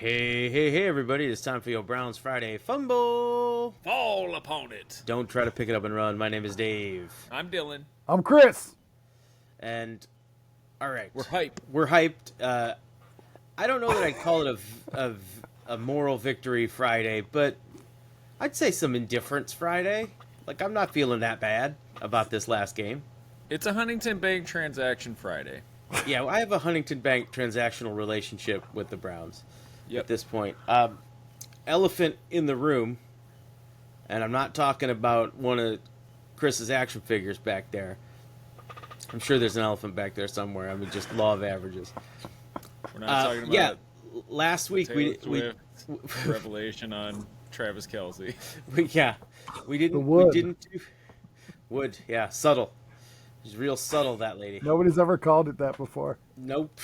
Hey, everybody. It's time for your Browns Friday Fumble. Fall upon it. Don't try to pick it up and run. My name is Dave. I'm Dylan. I'm Chris. And, all right. We're hyped. We're hyped. I don't know that I'd call it a moral victory Friday, but I'd say some indifference Friday. Like, I'm not feeling that bad about this last game. It's a Huntington Bank transaction Friday. Yeah, I have a Huntington Bank transactional relationship with the Browns at this point. Elephant in the room, and I'm not talking about one of Chris's action figures back there. I'm sure there's an elephant back there somewhere. I mean, just law of averages. We're not talking about last week we revelation on Travis Kelce. We didn't do wood. Yeah, subtle. She's real subtle, that lady. Nobody's ever called it that before. Nope.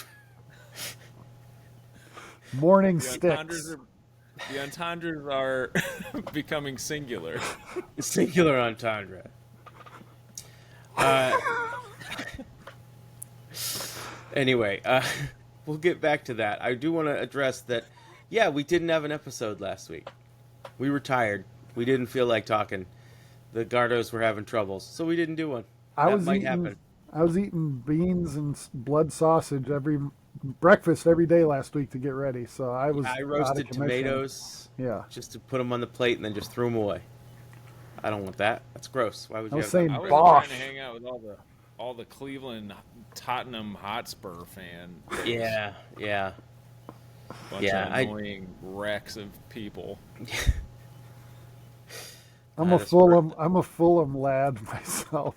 Morning sticks. The entendres are becoming singular. Singular entendre. Anyway, we'll get back to that. I do want to address that, we didn't have an episode last week. We were tired. We didn't feel like talking. The Gardos were having troubles, so we didn't do one. I was eating beans and blood sausage breakfast every day last week to get ready. So I roasted tomatoes. Yeah, just to put them on the plate and then just threw them away. I don't want that. That's gross. Why would you? I was trying to hang out with all the Cleveland Tottenham Hotspur fan. Yeah. Bunch of annoying wrecks of people. I'm a Fulham lad myself.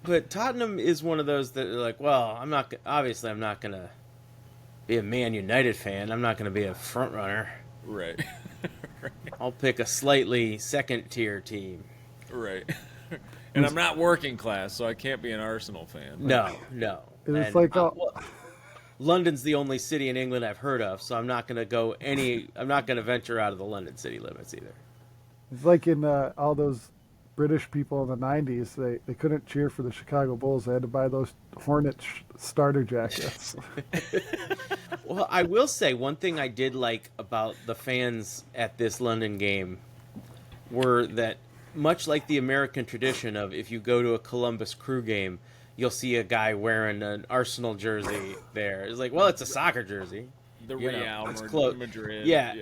But Tottenham is one of those that are like, well, I'm not gonna be a Man United fan. I'm not gonna be a front runner. Right. I'll pick a slightly second tier team. Right. And I'm not working class, so I can't be an Arsenal fan. No. It's like London's the only city in England I've heard of, so I'm not gonna venture out of the London city limits either. It's like in all those British people in the 90s, they couldn't cheer for the Chicago Bulls. They had to buy those Hornet starter jackets. Well, I will say one thing I did like about the fans at this London game were that, much like the American tradition of if you go to a Columbus Crew game, you'll see a guy wearing an Arsenal jersey there. It's like, well, it's a soccer jersey. The Real Madrid. Yeah.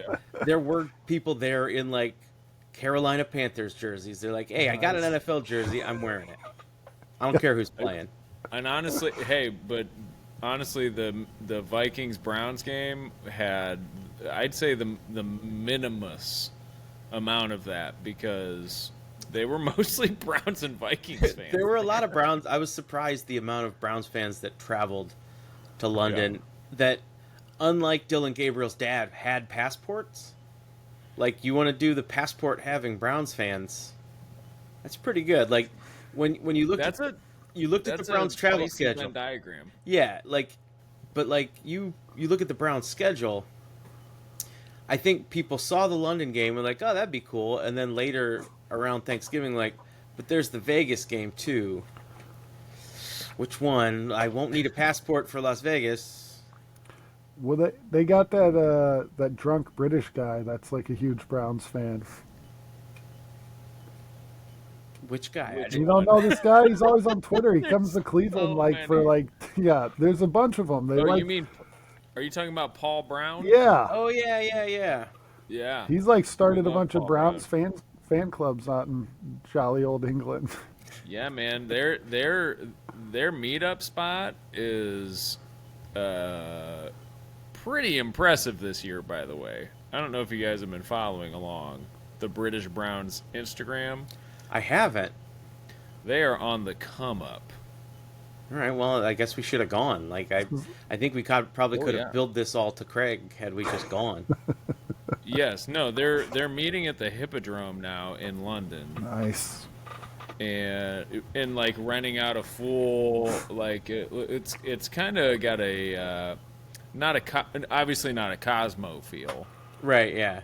There were people there in like Carolina Panthers jerseys. They're like, hey, I got an NFL jersey. I'm wearing it. I don't care who's playing. And honestly, the Vikings-Browns game had, I'd say, the minimus amount of that, because they were mostly Browns and Vikings fans. There were a lot of Browns. I was surprised the amount of Browns fans that traveled to London that, unlike Dylan Gabriel's dad, had passports. Like, you want to do the passport-having Browns fans. That's pretty good. Like, when you looked at the Browns' travel schedule diagram. Yeah, but you look at the Browns' schedule. I think people saw the London game and were like, oh, that'd be cool. And then later around Thanksgiving, but there's the Vegas game too. Which one? I won't need a passport for Las Vegas. Well, they got that drunk British guy that's like a huge Browns fan. Which guy? You don't know this guy? He's always on Twitter. He comes to Cleveland there's a bunch of them. Are you talking about Paul Brown? Yeah. Oh, yeah. Yeah. He's started a bunch of Browns fan clubs out in jolly old England. Yeah, man. Their meetup spot is pretty impressive this year, by the way. I don't know if you guys have been following along the British Browns Instagram. I haven't. They are on the come up. All right, well, I guess we should have gone. I think we probably could have billed this all to Craig had we just gone. Yes, no, they're meeting at the Hippodrome now in London. Nice. And renting out a full it's kind of got a obviously not a Cosmo feel. Right, yeah.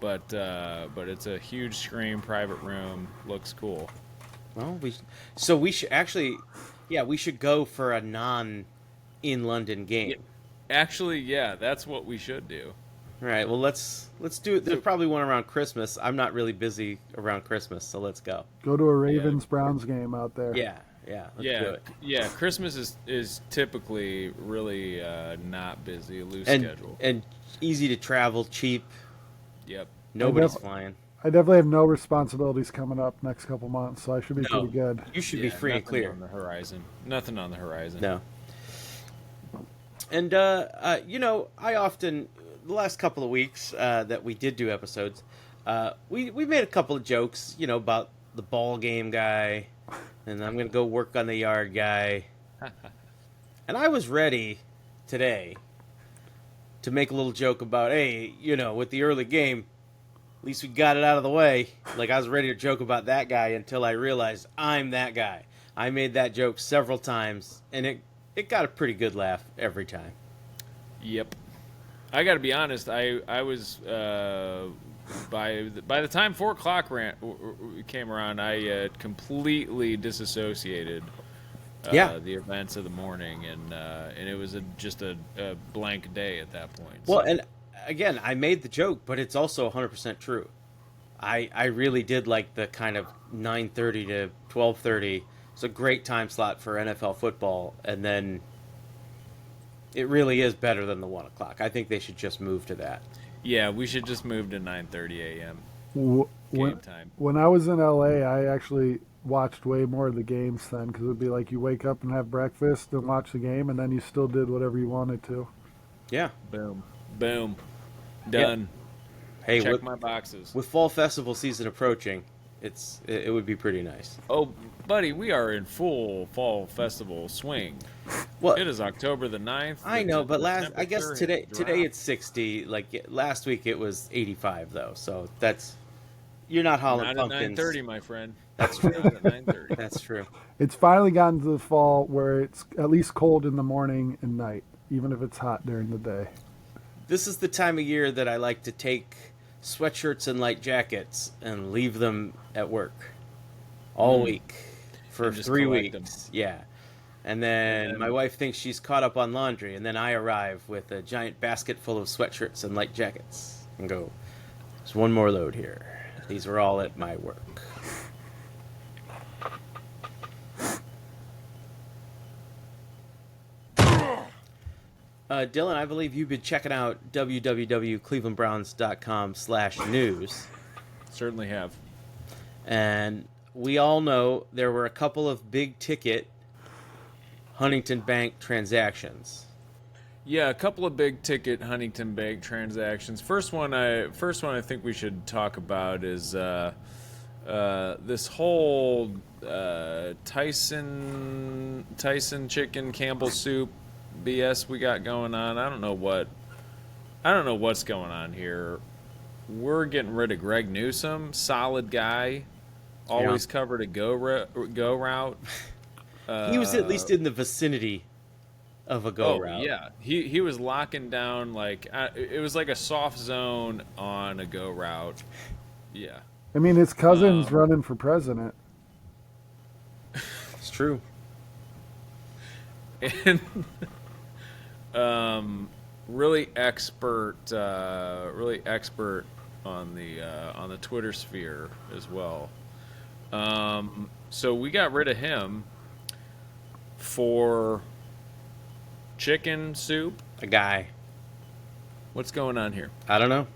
But it's a huge screen, private room. Looks cool. Well, we should actually. Yeah, we should go for a non-in London game. Yeah. Actually, yeah, that's what we should do. All right. Well, let's do it. There's So, probably one around Christmas. I'm not really busy around Christmas, so let's go. Go to a yeah, Ravens Browns game out there. Yeah, yeah. Let's do yeah, it. yeah. Christmas is typically really not busy, a loose And schedule. and easy to travel, cheap. Yep. Nobody's def- flying. I definitely have no responsibilities coming up next couple months, so I should be No, pretty good. you should be Yeah, free and nothing clear. on the horizon. Nothing on the horizon. No. And I often the last couple of weeks that we did do episodes, we made a couple of jokes, about the ball game guy, and I'm gonna go work on the yard guy. And I was ready today to make a little joke about, hey, with the early game, at least we got it out of the way. Like, I was ready to joke about that guy until I realized I'm that guy. I made that joke several times, and it got a pretty good laugh every time. Yep. I got to be honest. I was by the time 4 o'clock came around, I had completely disassociated. The events of the morning, and it was just a blank day at that point. Well, and again, I made the joke, but it's also 100% true. I really did like the kind of 9:30 to 12:30. It's a great time slot for NFL football, and then it really is better than the 1 o'clock. I think they should just move to that. Yeah, we should just move to 9:30 a.m. When, game time. when I was in LA, I actually watched way more of the games then, because it would be like you wake up and have breakfast and watch the game, and then you still did whatever you wanted to. Yeah. Boom, boom, done. Hey, Check with, my boxes. with fall festival season approaching, it would be pretty nice. Oh, buddy, we are in full fall festival swing. Well, It is October the 9th. I know, but I guess temperature today has today dropped. it's 60. Like last week it was 85 though. So you're not hauling Not at pumpkins. 9:30, my friend. That's true. Not at 9:30. That's true. It's finally gotten to the fall where it's at least cold in the morning and night, even if it's hot during the day. This is the time of year that I like to take sweatshirts and light jackets and leave them at work all week for And just 3 collect weeks. Yeah. And then my wife thinks she's caught up on laundry, and then I arrive with a giant basket full of sweatshirts and light jackets and go, there's one more load here. These are all at my work. Dylan, I believe you've been checking out www.clevelandbrowns.com/news. Certainly have. And we all know there were a couple of big ticket Huntington Bank transactions. Yeah, a couple of big ticket Huntington Bank transactions. First one I think we should talk about is this whole Tyson chicken Campbell soup BS we got going on. I don't know what's going on here. We're getting rid of Greg Newsome, solid guy, always covered a go route. He was at least in the vicinity of a go route. Yeah, he was locking down it was like a soft zone on a go route. Yeah, I mean, his cousin's running for president. It's true. and really expert on the Twitter sphere as well. So we got rid of him for chicken soup. A guy. What's going on here? I don't know.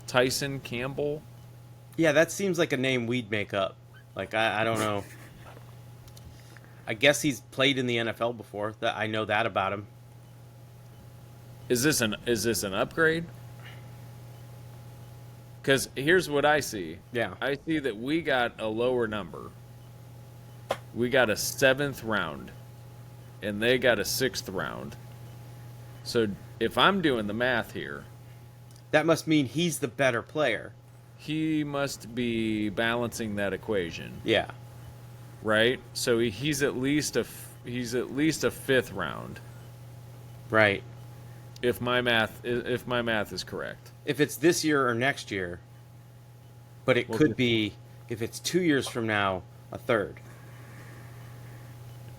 Tyson Campbell. Yeah, that seems like a name we'd make up. Like, I don't know. I guess he's played in the NFL before. That I know that about him. Is this an upgrade? Because here's what I see. Yeah. I see that we got a lower number. We got a 7th round, and they got a 6th round. So if I'm doing the math here, That must mean he's the better player. he must be balancing that equation, Yeah. right? So he's at least a 5th round. Right. If my math is correct. If it's this year or next year, but it could be, if it's 2 years from now, a third.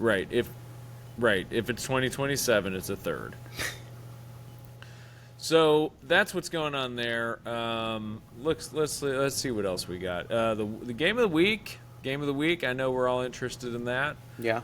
Right. If it's 2027, it's a third. So that's what's going on there. Let's see what else we got. The game of the week. Game of the week. I know we're all interested in that. Yeah.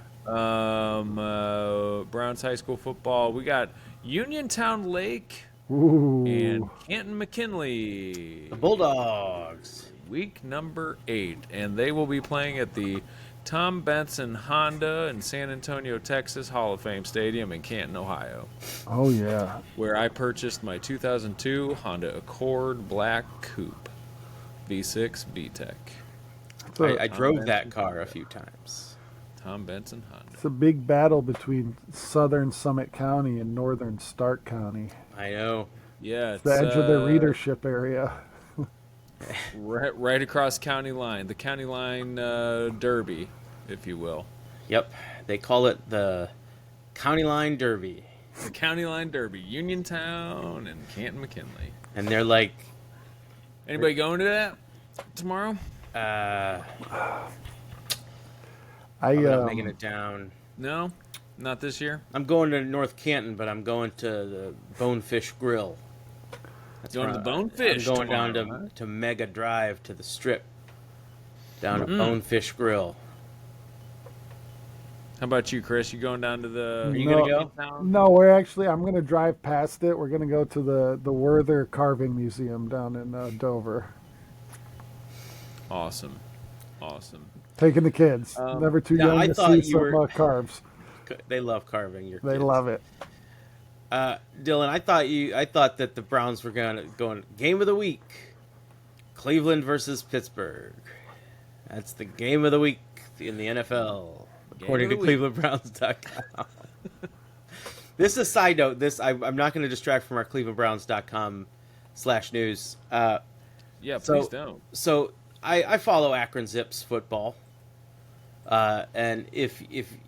Browns high school football. We got Uniontown Lake Ooh. and Canton McKinley. The Bulldogs. Week number 8, and they will be playing at the Tom Benson Honda in San Antonio, Texas Hall of Fame Stadium in Canton, Ohio, Oh yeah. where I purchased my 2002 Honda Accord Black Coupe V6 VTEC. I drove that car a few times. Tom Benson Honda. It's a big battle between southern Summit County and northern Stark County. I know. Yeah, it's The edge of the readership area. right across county line, the county line derby, if you will. Yep. They call it the County Line Derby. The county line derby, Uniontown and Canton McKinley. And they're like, Anybody going to that tomorrow? I'm not making it down. No, not this year. I'm going to North Canton, but I'm going to the Bonefish Grill. That's Going to where the Bonefish I'm going tomorrow, down to Mega Drive to the Strip. Down to Bonefish Grill. How about you, Chris? You going down to the? Are you gonna go? No, I'm going to drive past it. We're going to go to the Werther Carving Museum down in Dover. Awesome. Taking the kids. Never too yeah, young I to thought see you some were- carves. They love carving your They kids. love it. Dylan, I thought that the Browns were going game of the week. Cleveland versus Pittsburgh. That's the game of the week in the NFL, according to of the week. clevelandbrowns.com. This is a side note. I'm not going to distract from our clevelandbrowns.com/news. Yeah, please don't. So I follow Akron Zips football. And if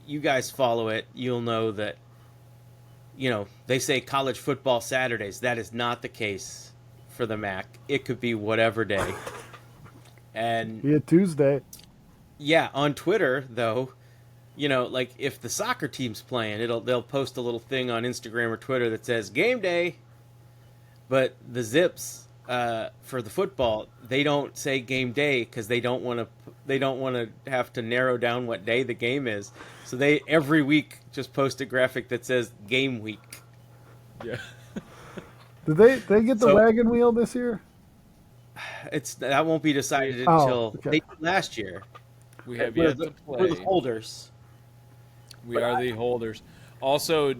you guys follow it, you'll know that, they say college football Saturdays. That is not the case for the MAC. It could be whatever day. And Be a Tuesday. yeah, on Twitter though, like if the soccer team's playing, they'll post a little thing on Instagram or Twitter that says game day. But the Zips for the football, they don't say game day because they don't want to have to narrow down what day the game is. So they every week just post a graphic that says game week. Yeah. Did they get the wagon wheel this year? That won't be decided Oh, until okay. they did last year. We have We're yet the, to we're the play. holders. We are the holders. Also,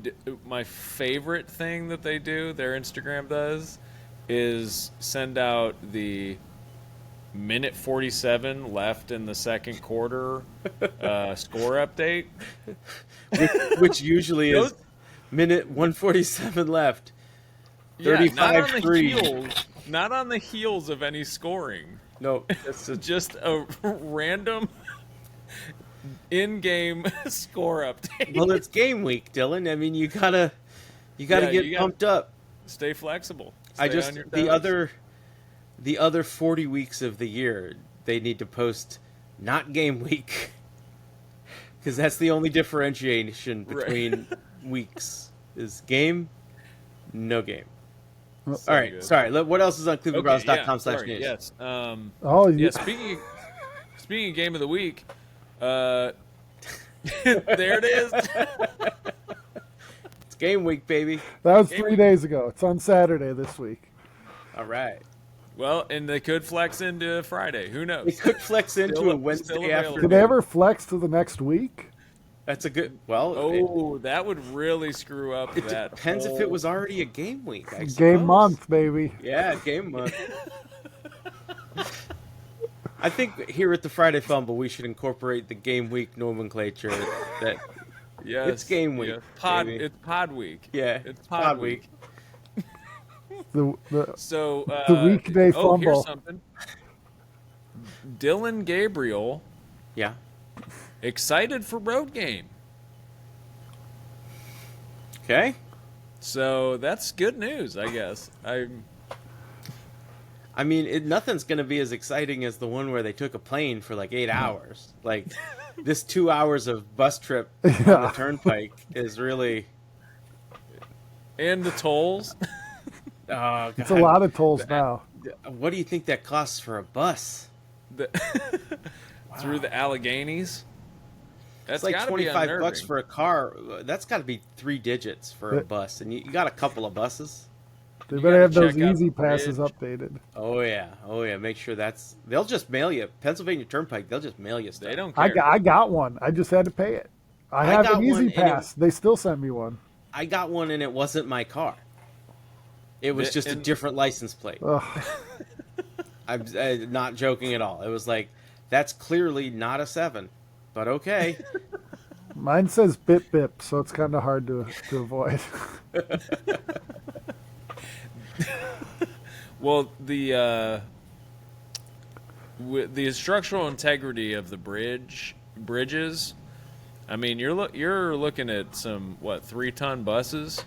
my favorite thing that they do, their Instagram does, is send out the minute 47 left in the second quarter score update. which usually is minute 147 left. 35-3. Not on the heels of any scoring. No, It's just a random in-game score update. well, it's game week, Dylan. I mean, you gotta get you gotta pumped up. Stay flexible. I Stay just on your the toes. other 40 weeks of the year, they need to post not game week, because that's the only differentiation between weeks is game, no game. All right, good. sorry. What else is on clevelandbrowns.com/news? sorry, yes. Oh, Yeah, speaking of game of the week, there it is. It's game week, baby. that was 3 days ago. It's on Saturday this week. All right. Well, and they could flex into Friday. Who knows? It could flex into Still- a Wednesday still available. afternoon. Did they ever flex to the next week? That's a good. Well, Oh, that would really screw up it that. depends if it was already a game week. I Game suppose. month, baby. Yeah, game month. I think here at the Friday Fumble, we should incorporate the game week nomenclature. That Yes, it's game week, baby. It's pod week. yeah, It's pod week. The So The weekday Oh, fumble. here's something. Dylan Gabriel Yeah. excited for road game. Okay. So that's good news, I guess. I mean, nothing's going to be as exciting as the one where they took a plane for like 8 hours. Like, this 2 hours of bus trip on the turnpike is really... And the tolls. Oh, God. It's a lot of tolls now. What do you think that costs for a bus? Through the Alleghenies. That's like $25 for a car. That's got to be 3 digits for a bus, and you got a couple of buses. They better have those easy passes updated. Oh yeah. Make sure they'll just mail you Pennsylvania Turnpike. They'll just mail you stuff. They don't care. I got one. I just had to pay it. I have an easy pass. They still send me one. I got one, and it wasn't my car. It was just a different license plate. I'm not joking at all. It was like, that's clearly not a 7, but okay. Mine says bip bip, so it's kind of hard to avoid. Well, the structural integrity of the bridges. I mean, you're looking at some 3-ton buses.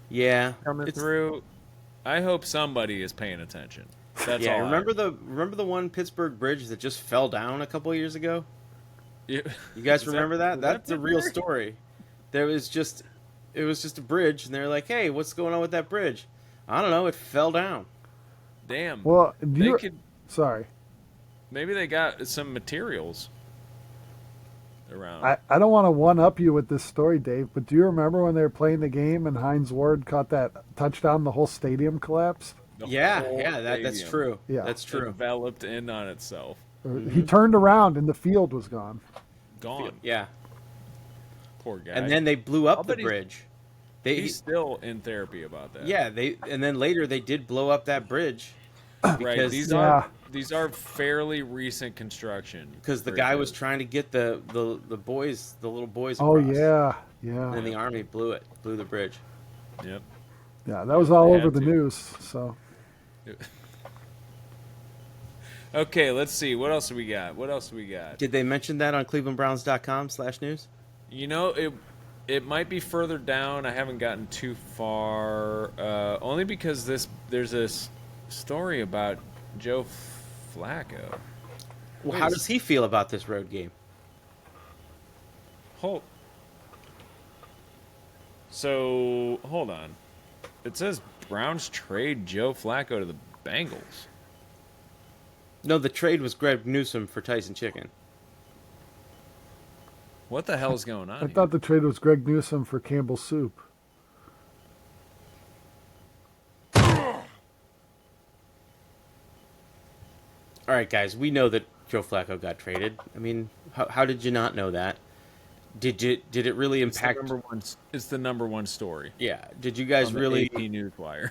Yeah, coming through. I hope somebody is paying attention. That's yeah. all. Remember the one Pittsburgh bridge that just fell down a couple of years ago? Yeah. You guys remember that? That's a real story. It was just a bridge, and they're like, "Hey, what's going on with that bridge?" I don't know. It fell down. Damn. Well, sorry. Maybe they got some materials around. I don't want to one-up you with this story, Dave, but do you remember when they were playing the game and Hines Ward caught that touchdown, the whole stadium collapsed? Yeah, that's true. Yeah. That's true. Developed in on itself. He turned around and the field was gone. Gone. Yeah. Poor guy. And then they blew up the bridge. He's still in therapy about that. Yeah, and then later they did blow up that bridge. Right. These are fairly recent construction. Because the guy was trying to get the little boys across. Oh yeah. And the army blew the bridge. Yep. Yeah, that was all over the news. So. Okay, let's see. What else do we got? Did they mention that on clevelandbrowns.com/news? You know, it might be further down. I haven't gotten too far. Only because there's this story about Joe Flacco. Well, how does he feel about this road game? Hold on. It says Browns trade Joe Flacco to the Bengals. No, the trade was Greg Newsome for Tyson Chicken. What the hell's going on? I thought the trade was Greg Newsome for Campbell's soup. All right, guys, we know that Joe Flacco got traded. I mean, how did you not know that? Did it really impact? It's the number one story. Yeah. Did you guys really? AP Newswire.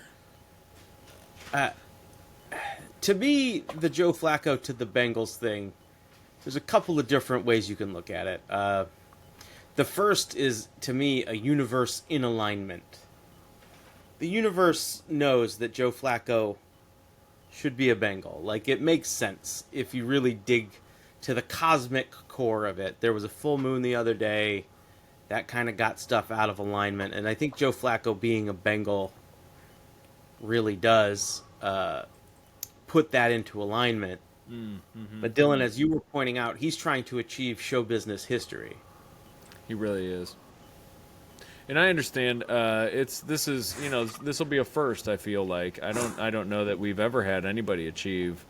To me, the Joe Flacco to the Bengals thing, there's a couple of different ways you can look at it. The first is, to me, a universe in alignment. The universe knows that Joe Flacco should be a Bengal. Like, it makes sense if you really dig to the cosmic core of it. There was a full moon the other day. That kind of got stuff out of alignment. And I think Joe Flacco being a Bengal really does put that into alignment. Mm-hmm. But Dylan, as you were pointing out, he's trying to achieve show business history. He really is. And I understand. This will be a first. I feel like I don't know that we've ever had anybody achieve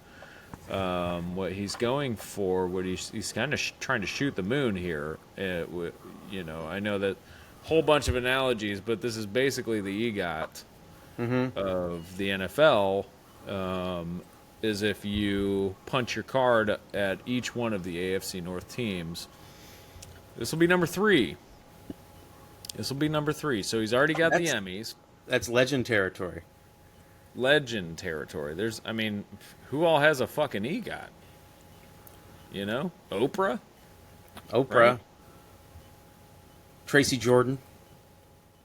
what he's going for. What he's kind of trying to shoot the moon here. I know that whole bunch of analogies, but this is basically the EGOT of the NFL. Is if you punch your card at each one of the AFC North teams. This will be number 3. So he's already got the Emmys. That's legend territory. Who all has a fucking EGOT? Oprah? Right? Tracy Jordan.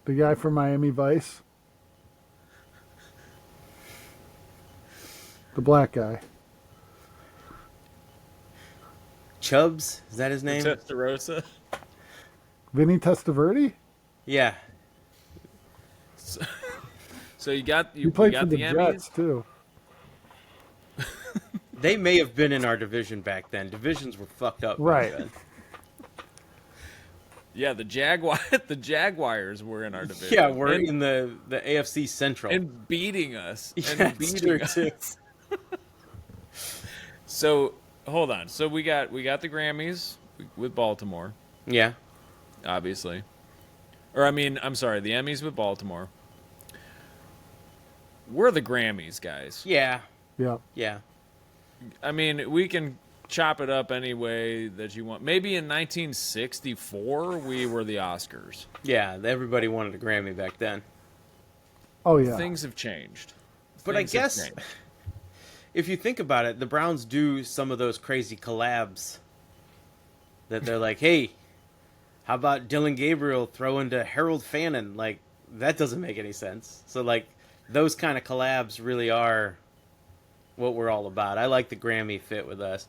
The guy from Miami Vice. The black guy. Chubbs? Is that his name? Testarossa? Vinny Testaverde? Yeah. So you got He played got for the Emmys? Jets too. They may have been in our division back then. Divisions were fucked up Right. back then. Yeah, the Jaguars were in our division. Yeah, we're in the AFC Central. and beating us. Yeah, And it's beating true, us. too. So hold on. So we got the Grammys with Baltimore, Yeah. obviously. Or I'm sorry, the Emmys with Baltimore. We're the Grammys, guys. Yeah. Yeah. Yeah. I mean, we can chop it up any way that you want. Maybe in 1964 we were the Oscars. Yeah. Everybody wanted a Grammy back then. Oh yeah. Things have changed. But I Things have guess changed. if you think about it, the Browns do some of those crazy collabs that they're like, hey, how about Dylan Gabriel throwing to Harold Fannin? Like, that doesn't make any sense. So, like, those kind of collabs really are what we're all about. I like the Grammy fit with us.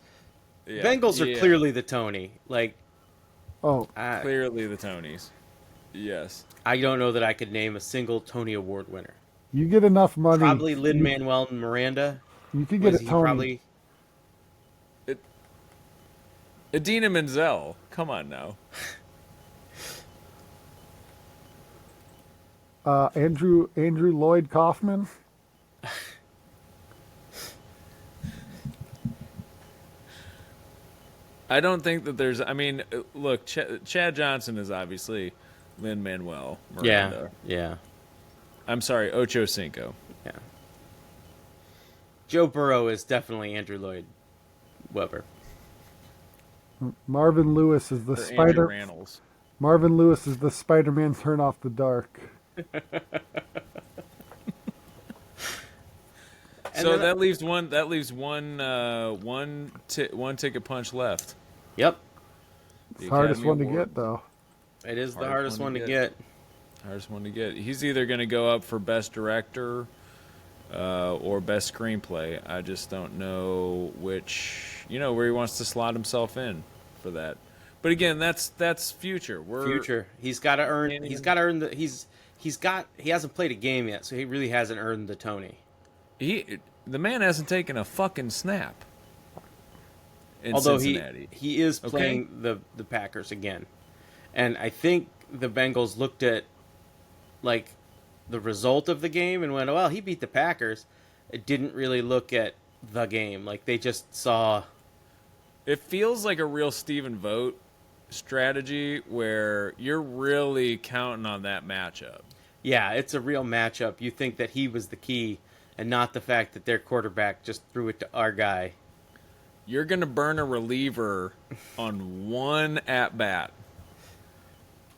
Yeah. Bengals are Yeah. clearly the Tony. Like, Oh, Clearly the Tonys. Yes. I don't know that I could name a single Tony Award winner. you get enough money. Probably Lin-Manuel Miranda. You could get Was a he Tony. probably... Idina Menzel. Come on now. Andrew Lloyd Kaufman. I don't think that there's. I mean, look, Chad Johnson is obviously Lin-Manuel Miranda. Yeah. I'm sorry, Ocho Cinco. Yeah. Joe Burrow is definitely Andrew Lloyd Webber. Marvin Lewis is the Or Andrew Spider. Rannells. Marvin Lewis is the Spider-Man Turn Off the Dark. So that leaves one. That leaves one ticket punch left. Yep. The It's the hardest Academy one to Award. get, though. It is the hardest one to get. Hardest one to get. He's either going to go up for best director or best screenplay. I just don't know which. Where he wants to slot himself in for that. But again, that's future. Future. He's got to earn. He's got to earn the. He hasn't played a game yet, so he really hasn't earned the Tony. The man hasn't taken a fucking snap. In Although Cincinnati. he is playing the Packers again, and I think the Bengals looked at like the result of the game and went, "Well, he beat the Packers." It didn't really look at the game. Like they just saw. It feels like a real Stephen Vogt strategy where you're really counting on that matchup. Yeah, it's a real matchup. You think that he was the key, and not the fact that their quarterback just threw it to our guy. You're going to burn a reliever on one at-bat.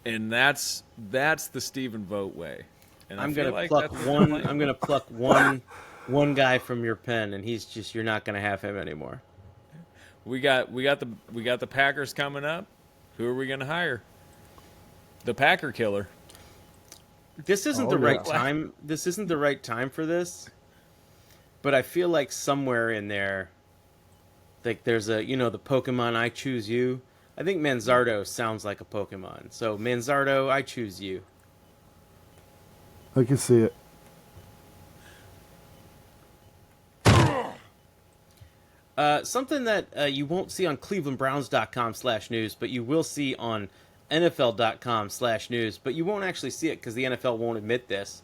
And that's the Stephen Vogt way. And I'm gonna pluck one guy from your pen, and you're not gonna have him anymore. We got the Packers coming up. Who are we going to hire? The Packer killer. This isn't the right time. This isn't the right time for this. But I feel like somewhere in there, like there's the Pokemon I Choose You. I think Manzardo sounds like a Pokemon. So Manzardo, I choose you. I can see it. Something that you won't see on clevelandbrowns.com/news, but you will see on NFL.com/news, but you won't actually see it because the NFL won't admit this.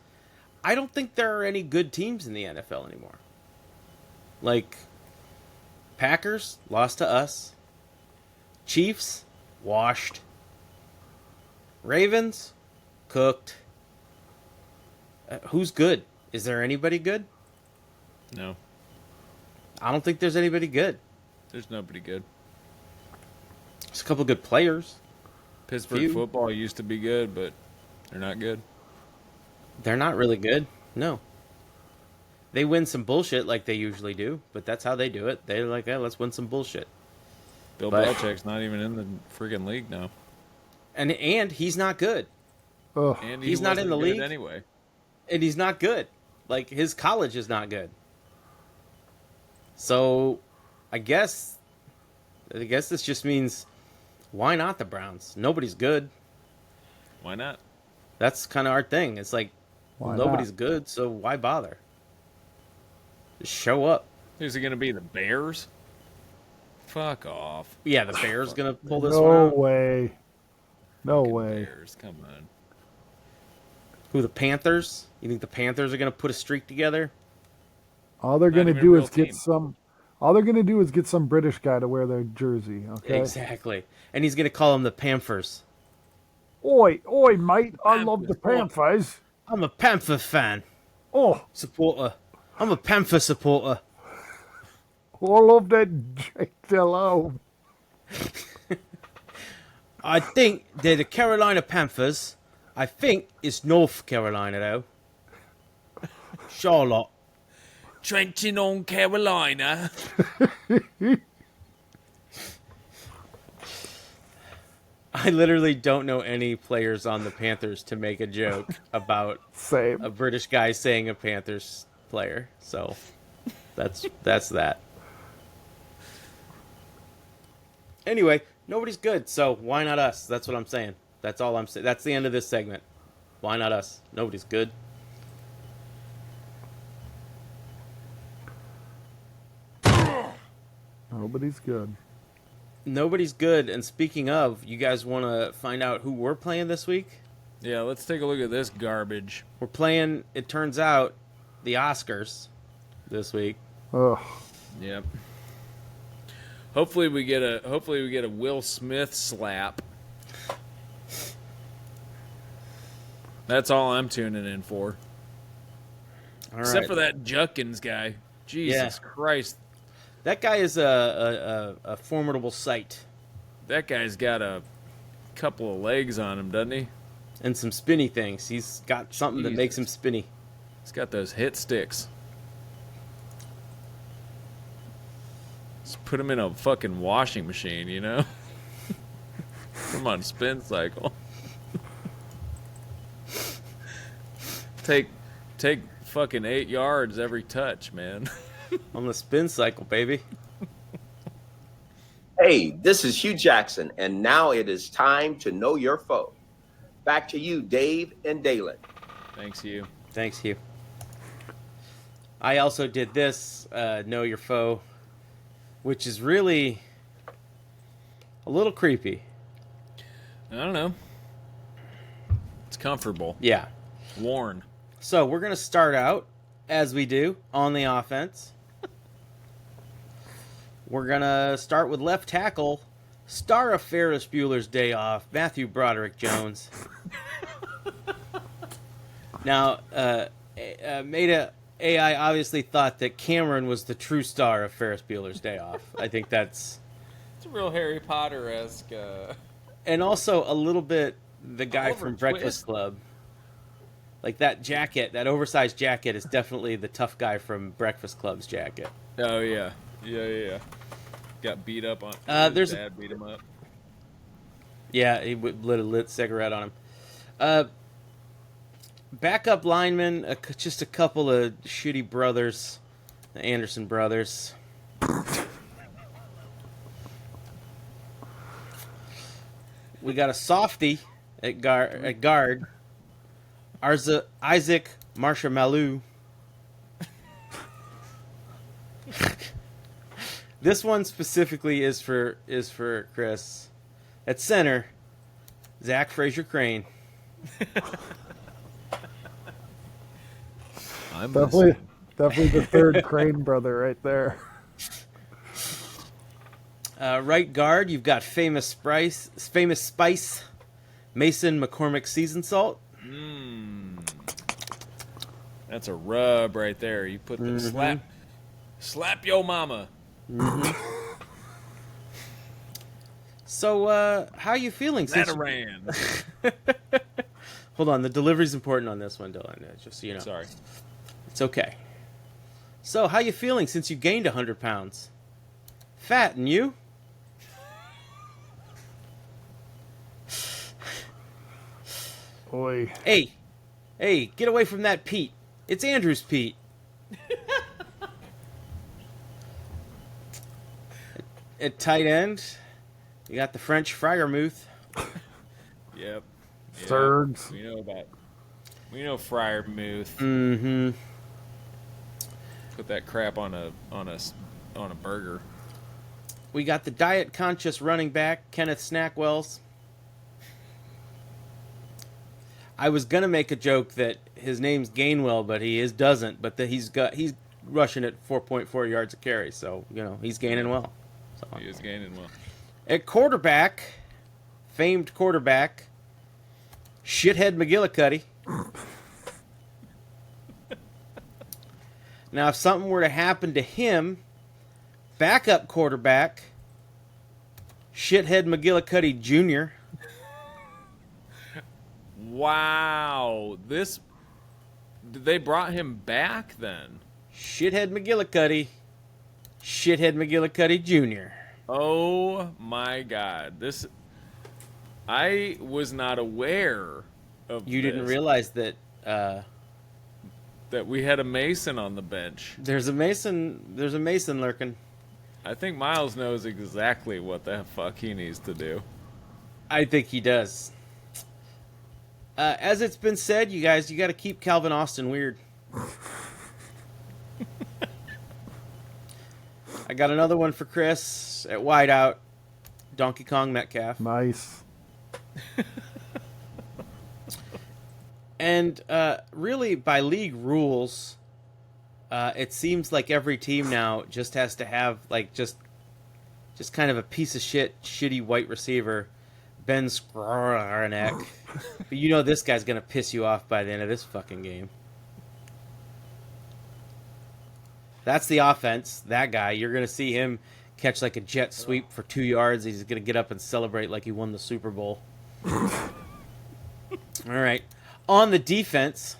I don't think there are any good teams in the NFL anymore. Like, Packers lost to us. Chiefs washed. Ravens cooked. Who's good? Is there anybody good? No. I don't think there's anybody good. There's nobody good. There's a couple good players. Pittsburgh Football used to be good, but they're not good. They're not really good. No. They win some bullshit like they usually do, but that's how they do it. They're like, let's win some bullshit. Bill Belichick's not even in the friggin' league now. And he's not good. Ugh. And He's not in the league anyway. And he's not good. Like, his college is not good. So, I guess this just means, why not the Browns? Nobody's good. Why not? That's kind of our thing. It's like, Why nobody's not? good, so why bother? Just show up. Is it going to be the Bears? Fuck off. Yeah, the Bears gonna pull this No one out. way. No Fucking way. Bears, come on. Who, the Panthers? You think the Panthers are gonna put a streak together? All they're Not going to even a do real is get team. some. All they're going to do is get some British guy to wear their jersey. Okay. Exactly. And he's gonna call them the Panthers. Oi, oi, mate! I love the Panthers. Panthers. I'm a Panther fan. Oh, Supporter. I'm a Panther supporter. I love that Jake Delhomme. I think they're the Carolina Panthers. I think it's North Carolina, though. Charlotte. Trenton on Carolina. I literally don't know any players on the Panthers to make a joke about Same. a British guy saying a Panthers player. So that's that. Anyway, nobody's good, so why not us? That's what I'm saying. That's all I'm saying. That's the end of this segment. Why not us? Nobody's good. Nobody's good. Nobody's good. And speaking of, you guys want to find out who we're playing this week? Yeah, let's take a look at this garbage. We're playing, it turns out, the Oscars this week. Ugh. Yep. Hopefully we get a Will Smith slap. That's all I'm tuning in for. All Except right. for that Judkins guy. Jesus Christ. That guy is a formidable sight. That guy's got a couple of legs on him, doesn't he? And some spinny things. He's got something that makes him Jesus. spinny. He's got those hit sticks. Just put him in a fucking washing machine, you know? Put him on a spin cycle. Take fucking 8 yards every touch, man. On the spin cycle, baby. Hey, this is Hugh Jackson, and now it is time to know your foe. Back to you, Dave and Dalen. Thanks, you. Thanks, Hugh. I also did this, Know Your Foe, which is really a little creepy. I don't know. It's comfortable. Yeah. Worn. So we're going to start out, as we do, on the offense. We're going to start with left tackle, star of Ferris Bueller's Day Off, Matthew Broderick Jones. Now, Meta AI obviously thought that Cameron was the true star of Ferris Bueller's Day Off. I think that's... It's a real Harry Potter-esque... And also a little bit the guy Oliver from Breakfast Twist. Club. Like that jacket, that oversized jacket is definitely the tough guy from Breakfast Club's jacket. Oh, yeah. Yeah. Got beat up on... there's his dad beat him up. Yeah, he lit a lit cigarette on him. Backup lineman, just a couple of shitty brothers, the Anderson brothers. We got a softie at guard. Isaac Marshamalou. This one specifically is for Chris. At center, Zach Frazier Crane. I'm Definitely the third Crane brother right there. Right guard, you've got famous Spice, Mason McCormick Seasoned Salt. That's a rub right there. You put the slap yo mama. So, how you feeling? Nataran. Hold on, the delivery's important on this one, Dylan. Just so you know. Sorry. It's okay. So, how you feeling since you gained 100 pounds? Fat, and you? Oi. Hey, get away from that Pete. It's Andrew's Pete. At tight end, you got the French Friarmouth. Yep. Thirds. We know Friarmouth. Mm-hmm. Put that crap on a burger. We got the diet conscious running back Kenneth Snackwells. I was gonna make a joke that his name's Gainwell, but doesn't. But that he's rushing at 4.4 yards a carry, so he's gaining well. So, He is gaining well. At quarterback, famed quarterback, shithead McGillicuddy. Now, if something were to happen to him, backup quarterback, shithead McGillicuddy Jr. Wow, they brought him back then. Shithead McGillicuddy Jr. Oh my God, I was not aware of. You didn't realize that that we had a Mason on the bench. There's a Mason lurking. I think Miles knows exactly what the fuck he needs to do. I think he does. As it's been said, you got to keep Calvin Austin weird. I got another one for Chris at wideout. Donkey Kong Metcalf. Nice. And really, by league rules, it seems like every team now just has to have just kind of a piece of shit, shitty white receiver, Ben Skowronek. But this guy's gonna piss you off by the end of this fucking game. That's the offense. That guy, you're gonna see him catch like a jet sweep for 2 yards. He's gonna get up and celebrate like he won the Super Bowl. All right. On the defense,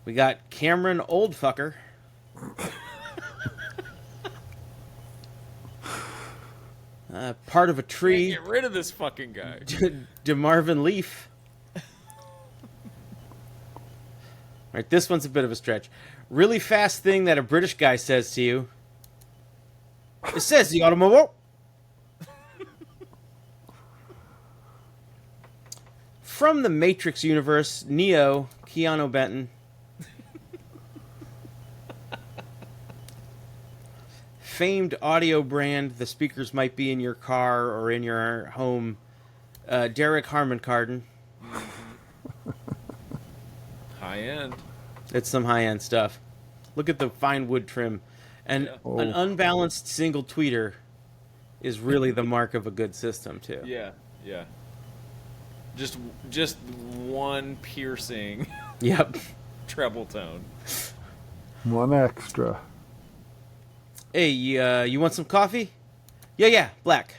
we got Cameron Oldfucker. Part of a tree. Get rid of this fucking guy. DeMarvin Leaf. All right, this one's a bit of a stretch. Really fast thing that a British guy says to you. It says the automobile. From the Matrix universe, Neo, Keanu Benton. Famed audio brand, the speakers might be in your car or in your home, Derek Harmoncarden. High end. It's some high-end stuff. Look at the fine wood trim. And an unbalanced single tweeter is really the mark of a good system, too. Yeah. Just one piercing Yep. treble tone. One extra. Hey, you want some coffee? Yeah, black.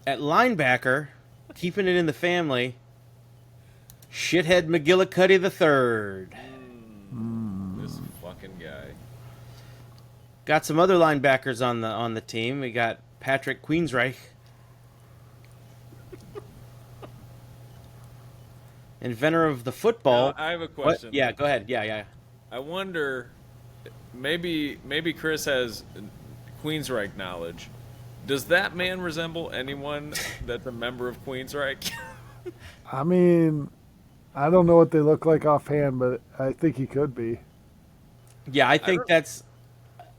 At linebacker, keeping it in the family, shithead McGillicuddy III. This fucking guy. Got some other linebackers on the team. We got Patrick Queensreich. Inventor of the football. Now, I have a question. What? Yeah, go ahead. Yeah. I wonder, maybe Chris has Queensryche knowledge. Does that man resemble anyone that's a member of Queensryche? I mean, I don't know what they look like offhand, but I think he could be. Yeah, I think that's.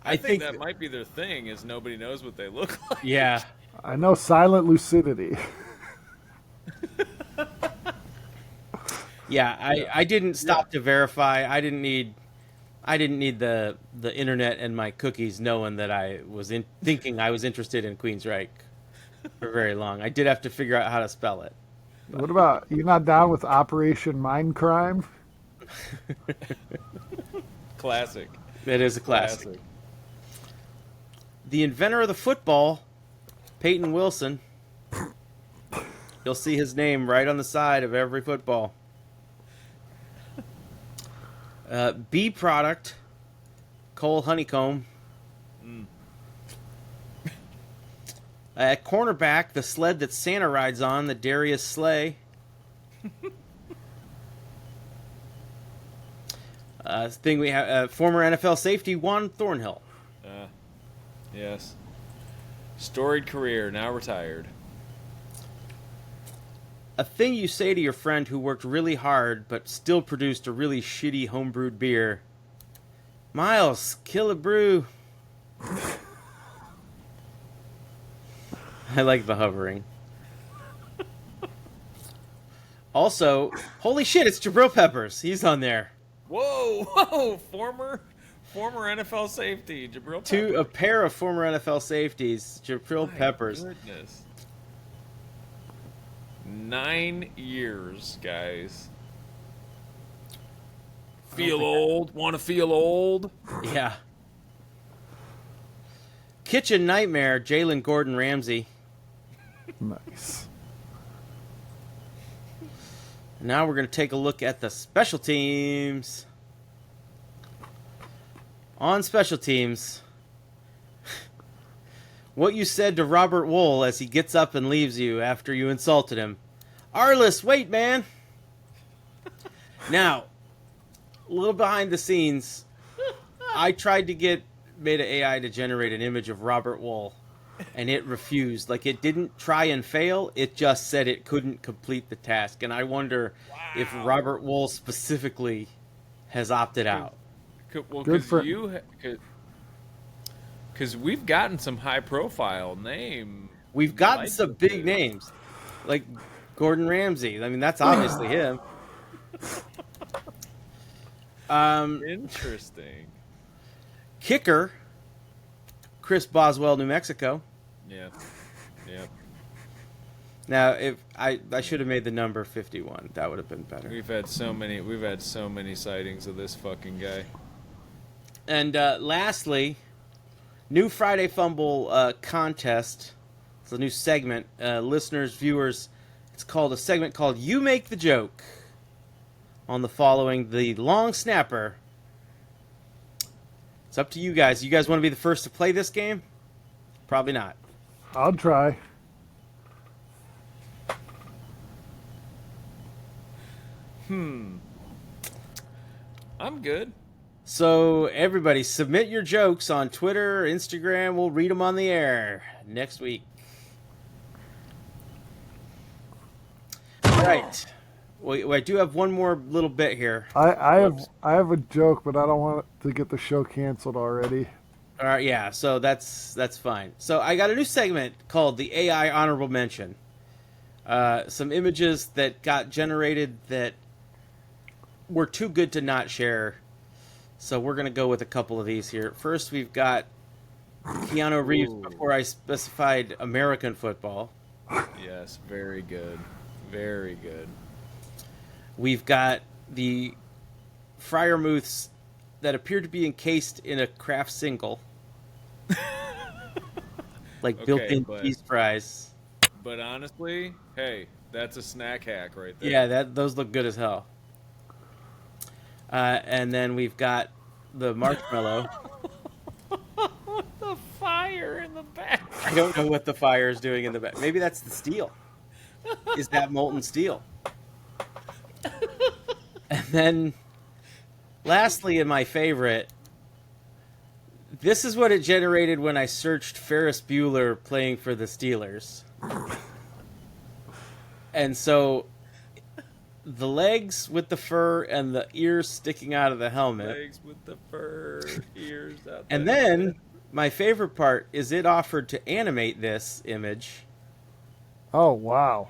I think that might be their thing, is nobody knows what they look like. Yeah. I know silent lucidity. Yeah, I didn't stop to verify. I didn't need the internet and my cookies knowing that I was thinking I was interested in Queensryche for very long. I did have to figure out how to spell it. What about, you not down with Operation Mindcrime? Classic. It is a classic. The inventor of the football, Peyton Wilson. You'll see his name right on the side of every football. B product, Cole Honeycomb. At cornerback, the sled that Santa rides on, the Darius Slay. Thing we have, former NFL safety Juan Thornhill. Yes. Storied career, now retired. a thing you say to your friend who worked really hard but still produced a really shitty homebrewed beer. Miles, kill a brew. I like the hovering. Also, holy shit, it's Jabril Peppers. He's on there. Whoa! Former NFL safety, Jabril Peppers. A pair of former NFL safeties, Jabril Peppers. Goodness. 9 years, guys. Feel old? Want to feel old? Yeah. Kitchen Nightmare, Jalen Gordon Ramsay. Nice. Now we're going to take a look at the special teams. On special teams, what you said to Robert Wool as he gets up and leaves you after you insulted him. Arliss, wait, man. Now, a little behind the scenes, I tried to get Meta AI to generate an image of Robert Wool, and it refused. Like, it didn't try and fail, it just said it couldn't complete the task. And I wonder if Robert Wool specifically has opted out. Well, Good for because we've gotten some high-profile name. We've gotten some big names, like Gordon Ramsay. I mean, that's obviously him. Interesting. Kicker, Chris Boswell, New Mexico. Yeah. Now, if I should have made the number 51, that would have been better. We've had so many sightings of this fucking guy. And lastly, new Friday Fumble contest. It's a new segment. Listeners, viewers, it's called a segment called You Make the Joke. On the following, the long snapper. It's up to you guys. You guys want to be the first to play this game? Probably not. I'll try. I'm good. So, everybody, submit your jokes on Twitter, Instagram. We'll read them on the air next week. All right. Well, I do have one more little bit here. I have a joke, but I don't want to get the show canceled already. All right, yeah, so that's fine. So I got a new segment called the AI Honorable Mention. Some images that got generated that were too good to not share. So we're going to go with a couple of these here. First, we've got Keanu Reeves before I specified American football. Yes, very good. Very good. We've got the Friarmouths that appear to be encased in a craft single. Like built-in cheese fries. But honestly, hey, that's a snack hack right there. Yeah, those look good as hell. And then we've got the marshmallow. The fire in the back. I don't know what the fire is doing in the back. Maybe that's the steel. Is that molten steel? And then, lastly, in my favorite, this is what it generated when I searched Ferris Bueller playing for the Steelers. And so, the legs with the fur and the ears sticking out of the helmet. Legs with the fur, ears out. And then, my favorite part is it offered to animate this image. Oh, wow.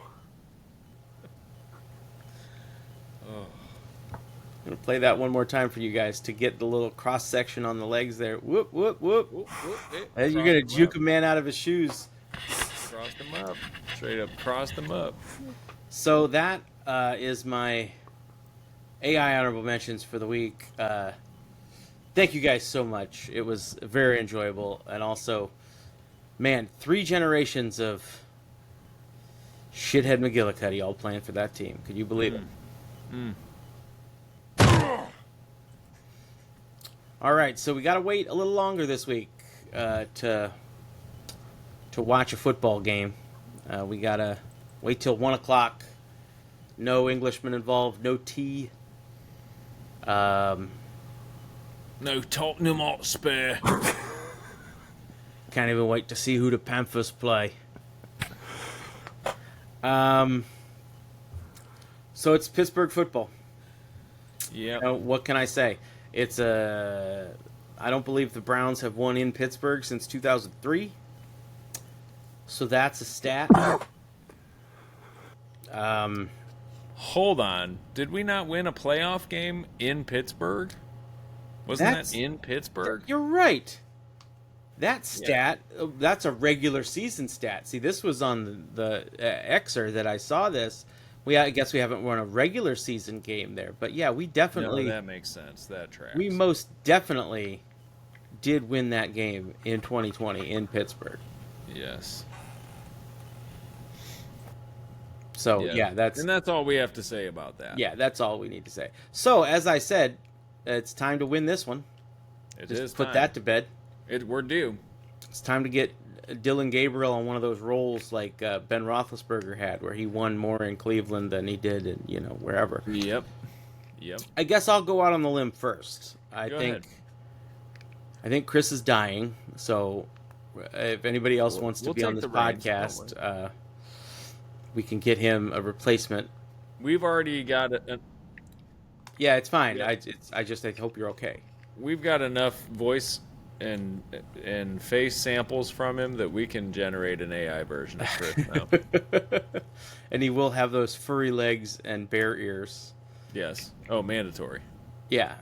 I'm going to play that one more time for you guys to get the little cross section on the legs there. Whoop, whoop, whoop. Whoop, whoop, You're going to juke a man out of his shoes. Crossed them up. Straight up crossed them up. So that is my AI honorable mentions for the week. Thank you guys so much. It was very enjoyable. And also, man, 3 generations of shithead McGillicuddy all playing for that team. Could you believe it? All right, so we got to wait a little longer this week to watch a football game. We got to wait till 1 o'clock. No Englishmen involved, no tea. No Tottenham Hotspur. Can't even wait to see who the Panthers play. So it's Pittsburgh football. Yeah. What can I say? It's I don't believe the Browns have won in Pittsburgh since 2003. So that's a stat. Hold on. Did we not win a playoff game in Pittsburgh? Wasn't that in Pittsburgh? You're right. That stat, that's a regular season stat. See, this was on the Xer that I saw this. I guess we haven't won a regular season game there. But yeah, we definitely... No, that makes sense. That tracks. We most definitely did win that game in 2020 in Pittsburgh. Yes. So, yeah, that's all we have to say about that. Yeah, that's all we need to say. So, as I said, it's time to win this one. Just put that to bed. We're due. It's time to get Dylan Gabriel on one of those rolls like Ben Roethlisberger had, where he won more in Cleveland than he did in, wherever. Yep. I guess I'll go out on the limb first. Go ahead. I think Chris is dying, so if anybody else wants to be on this podcast, we can get him a replacement. We've already got it. Yeah, it's fine. Yeah. I hope you're okay. We've got enough voice and face samples from him that we can generate an AI version of Chris now. And he will have those furry legs and bear ears. Yes. Oh, mandatory. Yeah.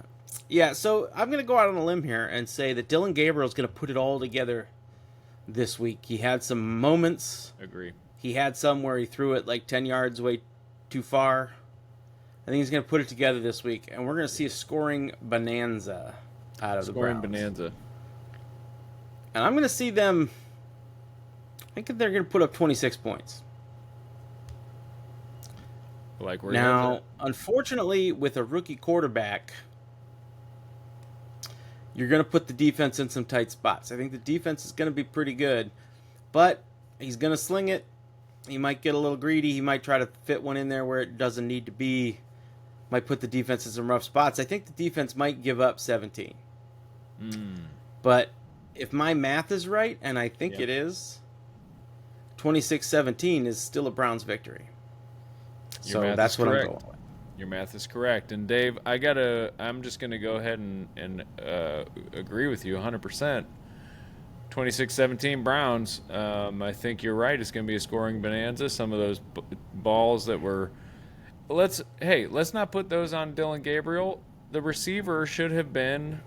Yeah, so I'm going to go out on a limb here and say that Dylan Gabriel's going to put it all together this week. He had some moments. Agree. He had some where he threw it like 10 yards way too far. I think he's going to put it together this week, and we're going to see a scoring bonanza out of the Browns. Scoring bonanza. And I'm going to see them... I think they're going to put up 26 points. Like we're now, unfortunately, with a rookie quarterback, you're going to put the defense in some tight spots. I think the defense is going to be pretty good, but he's going to sling it. He might get a little greedy. He might try to fit one in there where it doesn't need to be. Might put the defense in some rough spots. I think the defense might give up 17. But if my math is right, and I think it is, 26-17 is still a Browns victory. So that's what I'm going with. Your math is correct. And Dave, I'm just going to go ahead and agree with you 100%. 26-17 Browns. I think you're right. It's going to be a scoring bonanza. Some of those balls that were... Let's not put those on Dylan Gabriel. The receiver should have been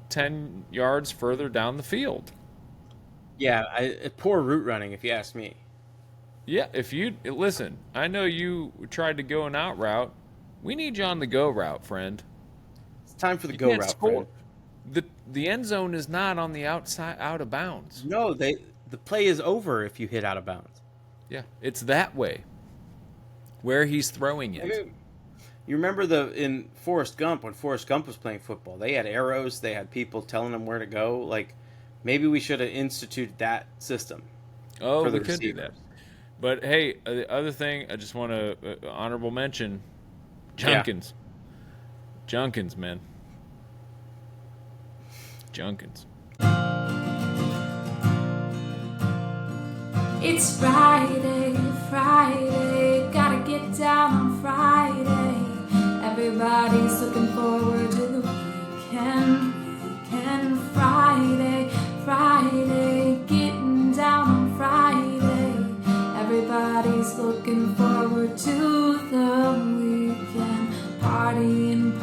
10 yards further down the field. Yeah, poor route running, if you ask me. Yeah, listen, I know you tried to go an out route. We need you on the go route, friend. It's time for the go route, friend. The end zone is not on the outside, out of bounds. No, the play is over if you hit out of bounds. Yeah, it's that way. Where he's throwing it. I mean, you remember in Forrest Gump, when Forrest Gump was playing football, they had arrows, they had people telling them where to go. Like, maybe we should have instituted that system. Oh, for the we could do that. But hey, the other thing, I just want to honorable mention Junkins. Yeah. Junkins, man. Junkins. It's Friday, gotta get down on Friday. Everybody's looking forward to the weekend. Friday, getting down on Friday. Everybody's looking forward to the weekend. Partying.